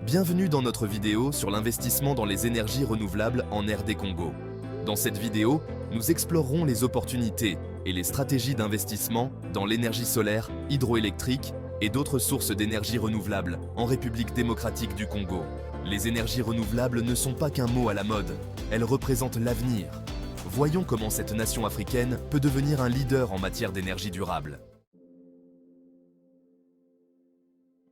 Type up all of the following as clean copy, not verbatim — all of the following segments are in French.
Bienvenue dans notre vidéo sur l'investissement dans les énergies renouvelables en RD Congo. Dans cette vidéo, nous explorerons les opportunités et les stratégies d'investissement dans l'énergie solaire, hydroélectrique et d'autres sources d'énergie renouvelables en République démocratique du Congo. Les énergies renouvelables ne sont pas qu'un mot à la mode, elles représentent l'avenir. Voyons comment cette nation africaine peut devenir un leader en matière d'énergie durable.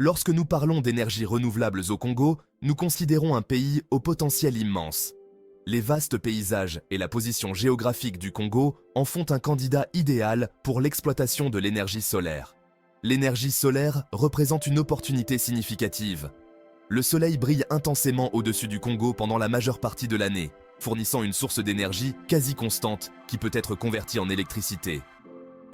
Lorsque nous parlons d'énergies renouvelables au Congo, nous considérons un pays au potentiel immense. Les vastes paysages et la position géographique du Congo en font un candidat idéal pour l'exploitation de l'énergie solaire. L'énergie solaire représente une opportunité significative. Le soleil brille intensément au-dessus du Congo pendant la majeure partie de l'année, fournissant une source d'énergie quasi constante qui peut être convertie en électricité.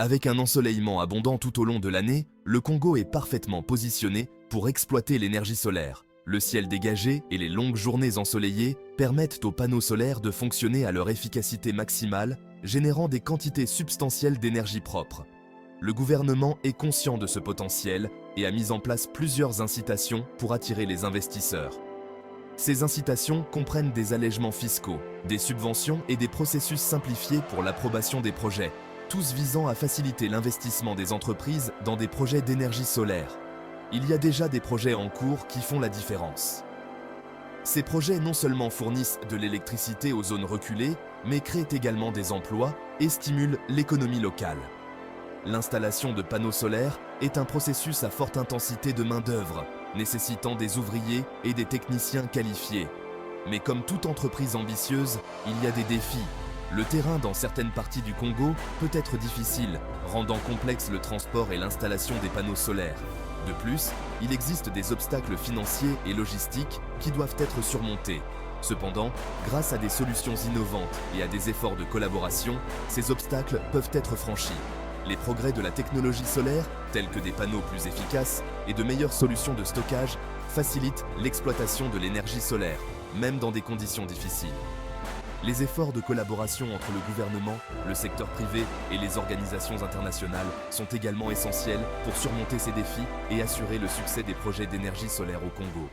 Avec un ensoleillement abondant tout au long de l'année, le Congo est parfaitement positionné pour exploiter l'énergie solaire. Le ciel dégagé et les longues journées ensoleillées permettent aux panneaux solaires de fonctionner à leur efficacité maximale, générant des quantités substantielles d'énergie propre. Le gouvernement est conscient de ce potentiel et a mis en place plusieurs incitations pour attirer les investisseurs. Ces incitations comprennent des allègements fiscaux, des subventions et des processus simplifiés pour l'approbation des projets, tous visant à faciliter l'investissement des entreprises dans des projets d'énergie solaire. Il y a déjà des projets en cours qui font la différence. Ces projets non seulement fournissent de l'électricité aux zones reculées, mais créent également des emplois et stimulent l'économie locale. L'installation de panneaux solaires est un processus à forte intensité de main-d'œuvre, nécessitant des ouvriers et des techniciens qualifiés. Mais comme toute entreprise ambitieuse, il y a des défis. Le terrain dans certaines parties du Congo peut être difficile, rendant complexe le transport et l'installation des panneaux solaires. De plus, il existe des obstacles financiers et logistiques qui doivent être surmontés. Cependant, grâce à des solutions innovantes et à des efforts de collaboration, ces obstacles peuvent être franchis. Les progrès de la technologie solaire, tels que des panneaux plus efficaces et de meilleures solutions de stockage, facilitent l'exploitation de l'énergie solaire, même dans des conditions difficiles. Les efforts de collaboration entre le gouvernement, le secteur privé et les organisations internationales sont également essentiels pour surmonter ces défis et assurer le succès des projets d'énergie solaire au Congo.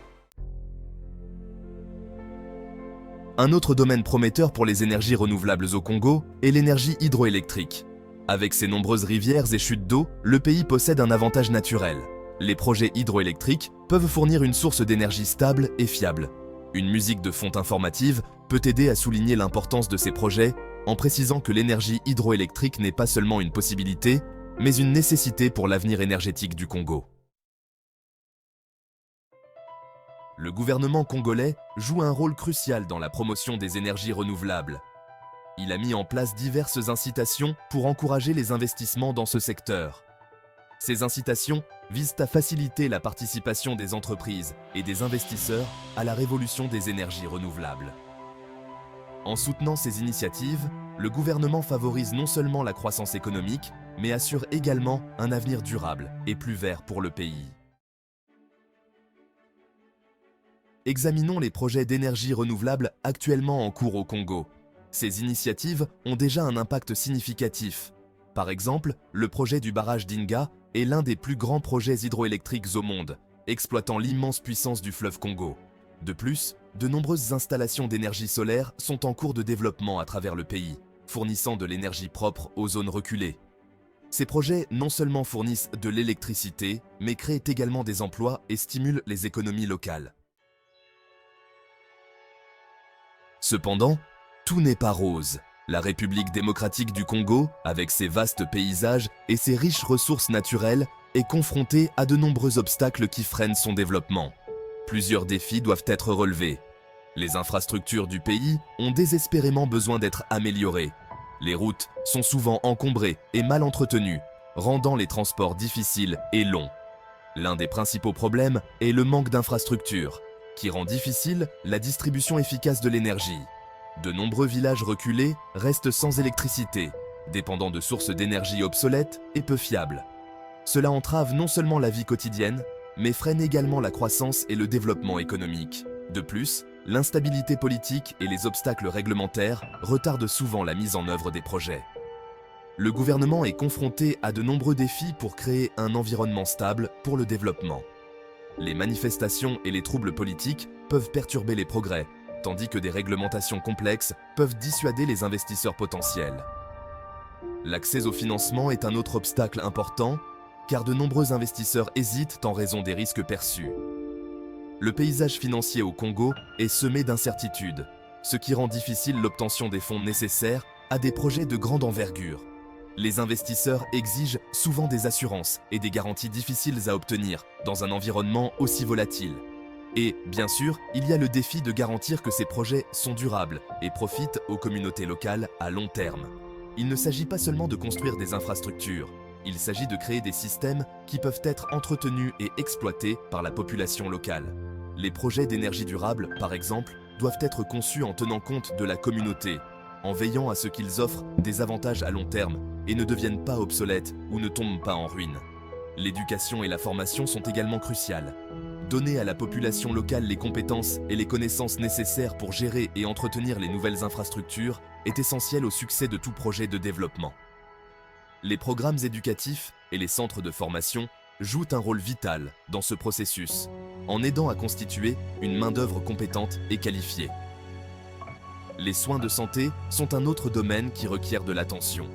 Un autre domaine prometteur pour les énergies renouvelables au Congo est l'énergie hydroélectrique. Avec ses nombreuses rivières et chutes d'eau, le pays possède un avantage naturel. Les projets hydroélectriques peuvent fournir une source d'énergie stable et fiable. Une musique de fond informative peut aider à souligner l'importance de ces projets en précisant que l'énergie hydroélectrique n'est pas seulement une possibilité, mais une nécessité pour l'avenir énergétique du Congo. Le gouvernement congolais joue un rôle crucial dans la promotion des énergies renouvelables. Il a mis en place diverses incitations pour encourager les investissements dans ce secteur. Ces incitations visent à faciliter la participation des entreprises et des investisseurs à la révolution des énergies renouvelables. En soutenant ces initiatives, le gouvernement favorise non seulement la croissance économique, mais assure également un avenir durable et plus vert pour le pays. Examinons les projets d'énergie renouvelable actuellement en cours au Congo. Ces initiatives ont déjà un impact significatif. Par exemple, le projet du barrage d'Inga est l'un des plus grands projets hydroélectriques au monde, exploitant l'immense puissance du fleuve Congo. De plus, de nombreuses installations d'énergie solaire sont en cours de développement à travers le pays, fournissant de l'énergie propre aux zones reculées. Ces projets non seulement fournissent de l'électricité, mais créent également des emplois et stimulent les économies locales. Cependant, tout n'est pas rose. La République démocratique du Congo, avec ses vastes paysages et ses riches ressources naturelles, est confrontée à de nombreux obstacles qui freinent son développement. Plusieurs défis doivent être relevés. Les infrastructures du pays ont désespérément besoin d'être améliorées. Les routes sont souvent encombrées et mal entretenues, rendant les transports difficiles et longs. L'un des principaux problèmes est le manque d'infrastructures, qui rend difficile la distribution efficace de l'énergie. De nombreux villages reculés restent sans électricité, dépendant de sources d'énergie obsolètes et peu fiables. Cela entrave non seulement la vie quotidienne, mais freine également la croissance et le développement économique. De plus, l'instabilité politique et les obstacles réglementaires retardent souvent la mise en œuvre des projets. Le gouvernement est confronté à de nombreux défis pour créer un environnement stable pour le développement. Les manifestations et les troubles politiques peuvent perturber les progrès, tandis que des réglementations complexes peuvent dissuader les investisseurs potentiels. L'accès au financement est un autre obstacle important, car de nombreux investisseurs hésitent en raison des risques perçus. Le paysage financier au Congo est semé d'incertitudes, ce qui rend difficile l'obtention des fonds nécessaires à des projets de grande envergure. Les investisseurs exigent souvent des assurances et des garanties difficiles à obtenir dans un environnement aussi volatile. Et, bien sûr, il y a le défi de garantir que ces projets sont durables et profitent aux communautés locales à long terme. Il ne s'agit pas seulement de construire des infrastructures, il s'agit de créer des systèmes qui peuvent être entretenus et exploités par la population locale. Les projets d'énergie durable, par exemple, doivent être conçus en tenant compte de la communauté, en veillant à ce qu'ils offrent des avantages à long terme et ne deviennent pas obsolètes ou ne tombent pas en ruine. L'éducation et la formation sont également cruciales. Donner à la population locale les compétences et les connaissances nécessaires pour gérer et entretenir les nouvelles infrastructures est essentiel au succès de tout projet de développement. Les programmes éducatifs et les centres de formation jouent un rôle vital dans ce processus, en aidant à constituer une main-d'œuvre compétente et qualifiée. Les soins de santé sont un autre domaine qui requiert de l'attention.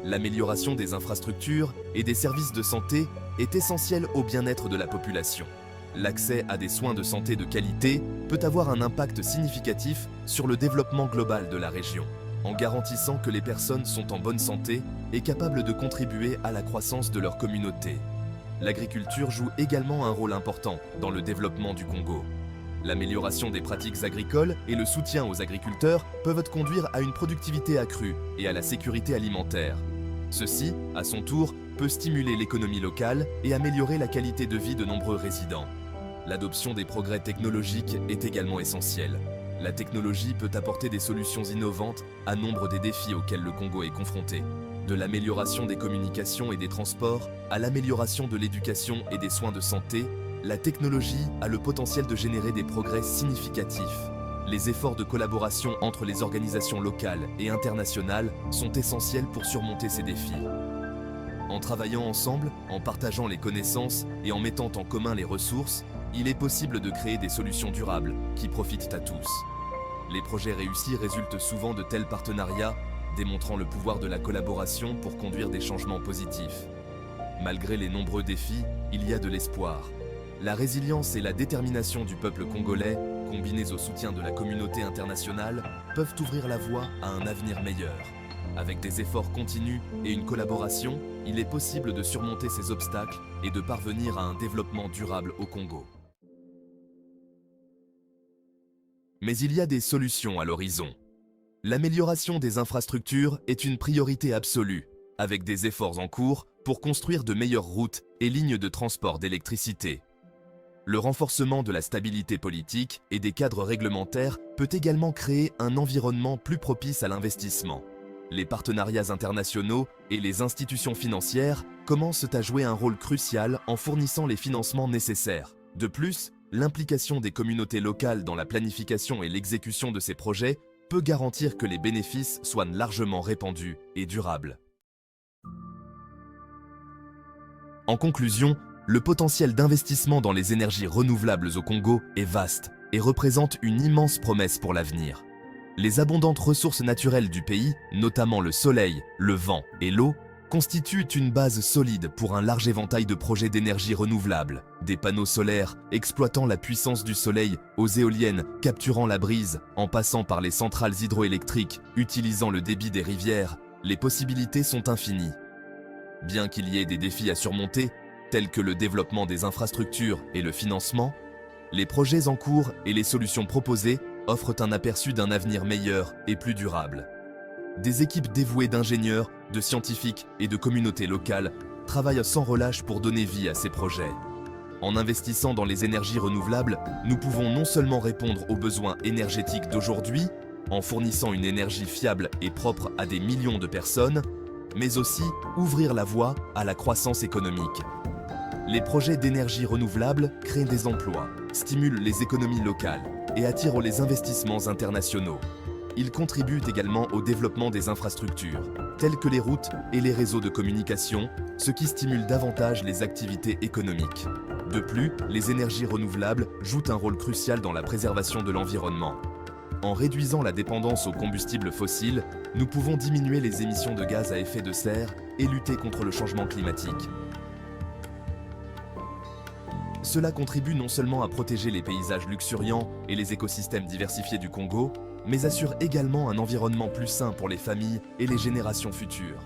L'amélioration des infrastructures et des services de santé est essentielle au bien-être de la population. L'accès à des soins de santé de qualité peut avoir un impact significatif sur le développement global de la région, en garantissant que les personnes sont en bonne santé et capables de contribuer à la croissance de leur communauté. L'agriculture joue également un rôle important dans le développement du Congo. L'amélioration des pratiques agricoles et le soutien aux agriculteurs peuvent conduire à une productivité accrue et à la sécurité alimentaire. Ceci, à son tour, peut stimuler l'économie locale et améliorer la qualité de vie de nombreux résidents. L'adoption des progrès technologiques est également essentielle. La technologie peut apporter des solutions innovantes à nombre des défis auxquels le Congo est confronté. De l'amélioration des communications et des transports à l'amélioration de l'éducation et des soins de santé, la technologie a le potentiel de générer des progrès significatifs. Les efforts de collaboration entre les organisations locales et internationales sont essentiels pour surmonter ces défis. En travaillant ensemble, en partageant les connaissances et en mettant en commun les ressources, il est possible de créer des solutions durables qui profitent à tous. Les projets réussis résultent souvent de tels partenariats, démontrant le pouvoir de la collaboration pour conduire des changements positifs. Malgré les nombreux défis, il y a de l'espoir. La résilience et la détermination du peuple congolais, combinées au soutien de la communauté internationale, peuvent ouvrir la voie à un avenir meilleur. Avec des efforts continus et une collaboration, il est possible de surmonter ces obstacles et de parvenir à un développement durable au Congo. Mais il y a des solutions à l'horizon. L'amélioration des infrastructures est une priorité absolue, avec des efforts en cours pour construire de meilleures routes et lignes de transport d'électricité. Le renforcement de la stabilité politique et des cadres réglementaires peut également créer un environnement plus propice à l'investissement. Les partenariats internationaux et les institutions financières commencent à jouer un rôle crucial en fournissant les financements nécessaires. De plus, l'implication des communautés locales dans la planification et l'exécution de ces projets peut garantir que les bénéfices soient largement répandus et durables. En conclusion, le potentiel d'investissement dans les énergies renouvelables au Congo est vaste et représente une immense promesse pour l'avenir. Les abondantes ressources naturelles du pays, notamment le soleil, le vent et l'eau, constituent une base solide pour un large éventail de projets d'énergie renouvelable, des panneaux solaires exploitant la puissance du soleil aux éoliennes capturant la brise, en passant par les centrales hydroélectriques utilisant le débit des rivières, les possibilités sont infinies. Bien qu'il y ait des défis à surmonter, tels que le développement des infrastructures et le financement, les projets en cours et les solutions proposées offrent un aperçu d'un avenir meilleur et plus durable. Des équipes dévouées d'ingénieurs, de scientifiques et de communautés locales travaillent sans relâche pour donner vie à ces projets. En investissant dans les énergies renouvelables, nous pouvons non seulement répondre aux besoins énergétiques d'aujourd'hui, en fournissant une énergie fiable et propre à des millions de personnes, mais aussi ouvrir la voie à la croissance économique. Les projets d'énergie renouvelable créent des emplois, stimulent les économies locales et attirent les investissements internationaux. Ils contribuent également au développement des infrastructures, telles que les routes et les réseaux de communication, ce qui stimule davantage les activités économiques. De plus, les énergies renouvelables jouent un rôle crucial dans la préservation de l'environnement. En réduisant la dépendance aux combustibles fossiles, nous pouvons diminuer les émissions de gaz à effet de serre et lutter contre le changement climatique. Cela contribue non seulement à protéger les paysages luxuriants et les écosystèmes diversifiés du Congo, mais assure également un environnement plus sain pour les familles et les générations futures.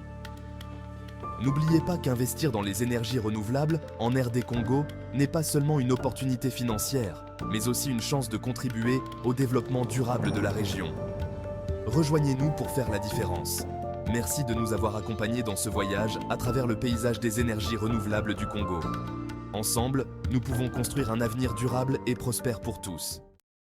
N'oubliez pas qu'investir dans les énergies renouvelables en RD Congo n'est pas seulement une opportunité financière, mais aussi une chance de contribuer au développement durable de la région. Rejoignez-nous pour faire la différence. Merci de nous avoir accompagnés dans ce voyage à travers le paysage des énergies renouvelables du Congo. Ensemble, nous pouvons construire un avenir durable et prospère pour tous.